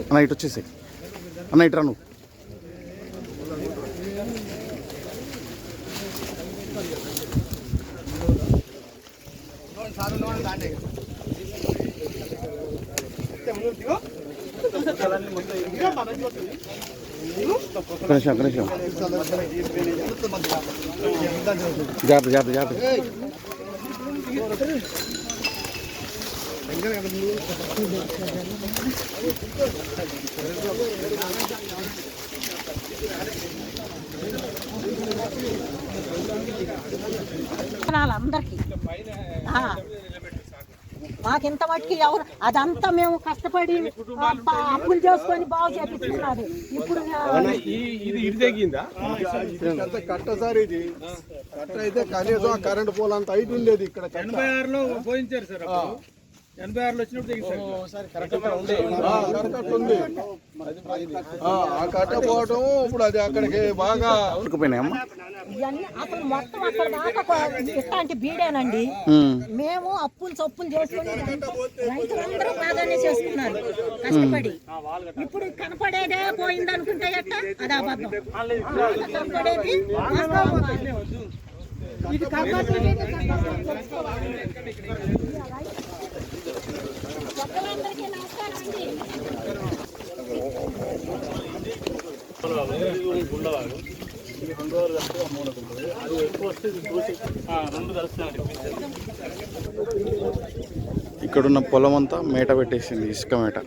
అన్న ఇటు వచ్చేసి అన్న ఇటు రా నువ్వు. కనీసం జాగ్రత్త జాగ్రత్త జాగ్రత్త. అందరికి మాకింత మట్టికి ఎవరు అదంతా మేము కష్టపడి అప్పులు చేసుకొని బాగు చేపించుకున్నది. ఇప్పుడు కట్ట సార్ ఇది కట్ట అయితే కనీసం కరెంట్ పోల్ అంత హైట్ ఉండేది ఇక్కడ. 86లో పోయించారు సార్, 86లో వచ్చినప్పుడు ఉంది. ఆ కట్ట పోవటం ఇప్పుడు అది అక్కడికి బాగా ఇవన్నీ అసలు మొత్తం అక్కడ దాకా ఇట్లాంటి బీడేనండి. మేము అప్పులు సొప్పులు చేసుకుని రైతులందరూ బాగానే చేసుకున్నారు కష్టపడి. ఇప్పుడు కనపడేదే పోయింది అనుకుంటే ఎట్ట, అది అబద్ధం. కనపడేది ఇది ఒక్కలందరికీ నమస్కారం అండి. ఇక్కడున్న పొలం అంతా మేట పెట్టేసింది, ఇసుక మేట.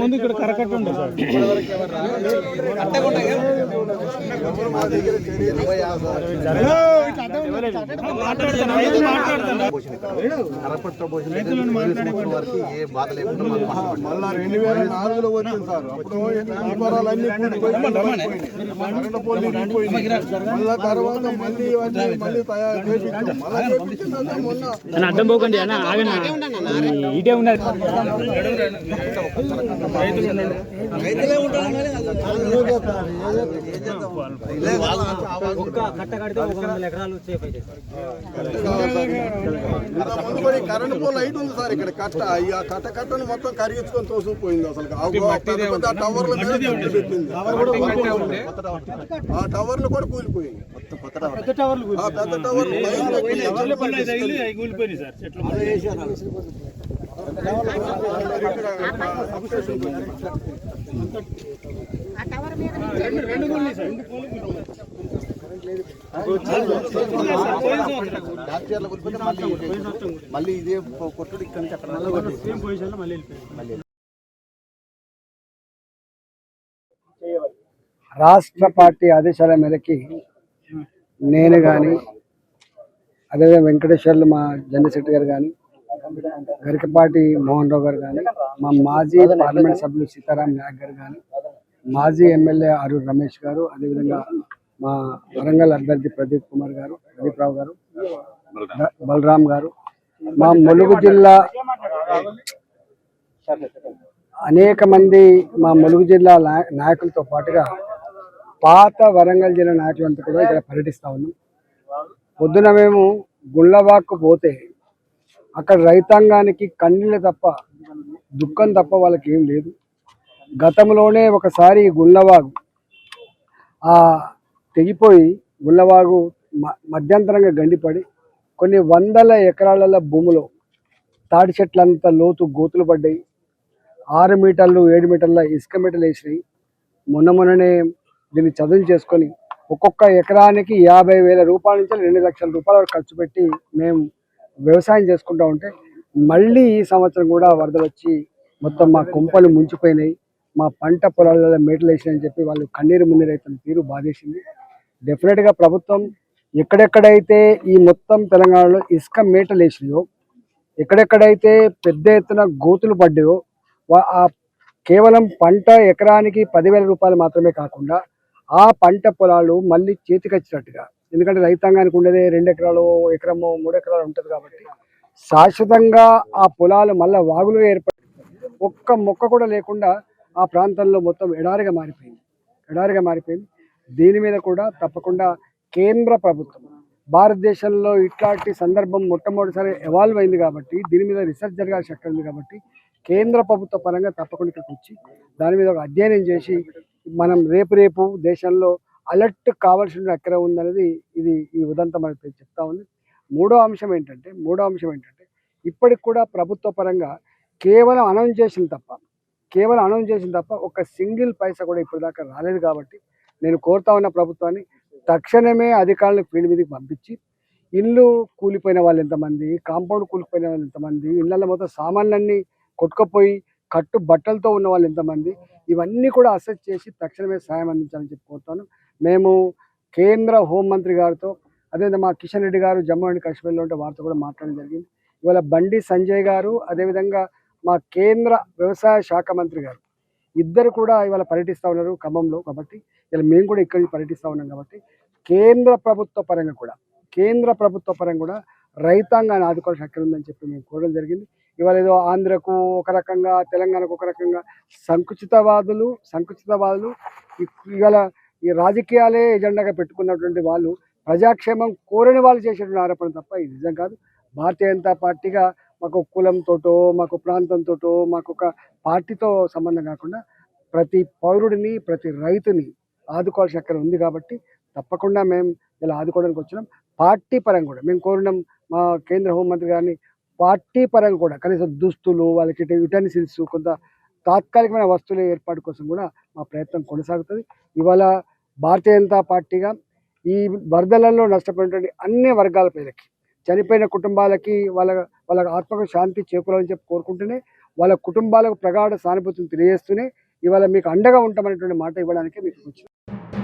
ముందు ఇక్కడ కరకట్ట ఉంది సార్. మళ్ళా 2004లో వచ్చింది సార్. అప్పుడు వ్యాపారాలన్నీ మళ్ళా తర్వాత మళ్ళీ మళ్ళీ తయారు చేపించాం. మొన్న అడ్డం పోకండి అన్న, ఆగండి ఇటే ఉన్నది. కరెంట్ పోల్ హైట్ ఉంది సార్ ఇక్కడ కట్ట. ఆ కట్టను మొత్తం కరిగించుకొని తోసుకుపోయింది. అసలు టవర్లు ఆ టవర్లు కూడా కూలిపోయింది. పెద్ద టవర్లు కూలిపోయినాయి సార్. చెట్లు మళ్ళీ ఇదే కొట్టుడు ఇక్కడ నుంచి అక్కడ రాష్ట్ర పార్టీ ఆదేశాల మేరకి నేను కానీ అదేవిధంగా వెంకటేశ్వర్లు మా జనరల్ సెక్రటరీ గారు కానీ గరికపాటి మోహన్ రావు గారు కానీ మా మాజీ పార్లమెంట్ సభ్యులు సీతారాం నాయక్ గారు కానీ మాజీ ఎమ్మెల్యే ఆరూరు రమేష్ గారు అదేవిధంగా మా వరంగల్ అభ్యర్థి ప్రదీప్ రావు గారు బలరాం గారు మా ములుగు జిల్లా అనేక మంది మా ములుగు జిల్లా నాయకులతో పాటుగా పాత వరంగల్ జిల్లా నాయకులంతా కూడా ఇక్కడ పర్యటిస్తూ ఉన్నాం. పొద్దున మేము గుళ్ళవాకు పోతే అక్కడ రైతాంగానికి కన్నీళ్ళు తప్ప దుఃఖం తప్ప వాళ్ళకి ఏం లేదు. గతంలోనే ఒకసారి గుళ్ళవాగు తెగిపోయి గుళ్ళవాగు మధ్యంతరంగా గండిపడి కొన్ని వందల ఎకరాల భూములో తాడి చెట్లంతా లోతు గోతులు పడ్డాయి. 6 మీటర్లు 7 మీటర్ల ఇసుక మీటర్లు వేసినాయి. మొన్ననే దీన్ని చదువు చేసుకొని ఒక్కొక్క ఎకరానికి 50,000 రూపాయల నుంచి 2 లక్షల రూపాయల వరకు ఖర్చు పెట్టి మేము వ్యవసాయం చేసుకుంటూ ఉంటే మళ్ళీ ఈ సంవత్సరం కూడా వరదలు వచ్చి మొత్తం మా కుంపలు ముంచిపోయినాయి. మా పంట పొలాలలో మేటలు వేసినాయని చెప్పి వాళ్ళు కన్నీరు మున్నీరైతున్న తీరు బాధేసింది. డెఫినెట్గా ప్రభుత్వం ఎక్కడెక్కడైతే ఈ మొత్తం తెలంగాణలో ఇసుక మేటలు వేసినాయో, ఎక్కడెక్కడైతే పెద్ద ఎత్తున గోతులు పడ్డాయో ఆ కేవలం పంట ఎకరానికి 10,000 రూపాయలు మాత్రమే కాకుండా ఆ పంట పొలాలు మళ్ళీ చేతికొచ్చినట్టుగా, ఎందుకంటే రైతాంగానికి ఉండేదే 2 ఎకరాలు, ఎకరము, 3 ఎకరాలు ఉంటుంది కాబట్టి శాశ్వతంగా ఆ పొలాలు మళ్ళీ వాగులుగా ఏర్పడి ఒక్క మొక్క కూడా లేకుండా ఆ ప్రాంతంలో మొత్తం ఎడారిగా మారిపోయింది. దీని మీద కూడా తప్పకుండా కేంద్ర ప్రభుత్వం, భారతదేశంలో ఇట్లాంటి సందర్భం మొట్టమొదటిసారి ఎవాల్వ్ అయింది కాబట్టి దీని మీద రీసెర్చ్ జరగాల్సిన అక్కడ ఉంది కాబట్టి కేంద్ర ప్రభుత్వ పరంగా తప్పకుండా ఇక్కడికి వచ్చి దాని మీద ఒక అధ్యయనం చేసి మనం రేపు దేశంలో అలర్ట్ కావాల్సిన ఎక్కడ ఉందనేది ఈ ఉదంతం మనకి చెప్తా ఉంది. మూడో అంశం ఏంటంటే ఇప్పటికి కూడా ప్రభుత్వ పరంగా కేవలం అనౌన్స్ చేసిన తప్ప ఒక సింగిల్ పైసా కూడా ఇప్పటిదాకా రాలేదు. కాబట్టి నేను కోరుతా ఉన్న ప్రభుత్వాన్ని తక్షణమే అధికారులకు ఫీల్డ్ మీదకి పంపించి ఇల్లు కూలిపోయిన వాళ్ళు ఎంతమంది, కాంపౌండ్ కూలిపోయిన వాళ్ళు ఎంతమంది, ఇళ్ళల్లో మొత్తం సామాన్లన్నీ కొట్టుకుపోయి కట్టు బట్టలతో ఉన్న వాళ్ళు ఎంతమంది, ఇవన్నీ కూడా అసెస్ చేసి తక్షణమే సాయం అందించాలని చెప్పి కోరుతాను. మేము కేంద్ర హోంమంత్రి గారితో, అదేవిధంగా మా కిషన్ రెడ్డి గారు జమ్మూ అండ్ కాశ్మీర్లో ఉంటే వారితో కూడా మాట్లాడడం జరిగింది. ఇవాళ బండి సంజయ్ గారు, అదేవిధంగా మా కేంద్ర వ్యవసాయ శాఖ మంత్రి గారు ఇద్దరు కూడా ఇవాళ పర్యటిస్తూ ఉన్నారు ఖమ్మంలో. కాబట్టి ఇలా మేము కూడా ఇక్కడికి పర్యటిస్తూ ఉన్నాం. కాబట్టి కేంద్ర ప్రభుత్వ పరంగా కూడా రైతాంగాన్ని ఆదుకోవాల్సిన అక్కడ ఉందని చెప్పి మేము కోరడం జరిగింది. ఇవాళ ఏదో ఆంధ్రకు ఒక రకంగా, తెలంగాణకు ఒక రకంగా సంకుచితవాదులు ఇవాళ ఈ రాజకీయాలే ఎజెండాగా పెట్టుకున్నటువంటి వాళ్ళు ప్రజాక్షేమం కోరని వాళ్ళు చేసేటువంటి ఆరోపణ తప్ప ఇది నిజం కాదు. భారతీయ జనతా పార్టీగా మాకు కులంతోటో, మాకు ప్రాంతంతోటో, మాకు ఒక పార్టీతో సంబంధం కాకుండా ప్రతి పౌరుడిని, ప్రతి రైతుని ఆదుకోవాల్సిన అక్కడ ఉంది. కాబట్టి తప్పకుండా మేము ఇలా ఆదుకోవడానికి వచ్చినాం. పార్టీ పరంగా కూడా మేము కోరినాం మా కేంద్ర హోంమంత్రి గారిని, పార్టీ పరంగా కూడా కనీసం దుస్తులు, వాళ్ళకి యుటెన్సిల్స్, కొంత తాత్కాలికమైన వస్తువుల ఏర్పాటు కోసం కూడా మా ప్రయత్నం కొనసాగుతుంది. ఇవాళ భారతీయ జనతా పార్టీగా ఈ వరదలలో నష్టపోయినటువంటి అన్ని వర్గాల ప్రజలకి, చనిపోయిన కుటుంబాలకి వాళ్ళ ఆత్మకు శాంతి చేకూరాలని చెప్పి కోరుకుంటూనే, వాళ్ళ కుటుంబాలకు ప్రగాఢ సానుభూతిని తెలియజేస్తూనే ఇవాళ మీకు అండగా ఉంటామనేటువంటి మాట ఇవ్వడానికి మీకు వచ్చింది.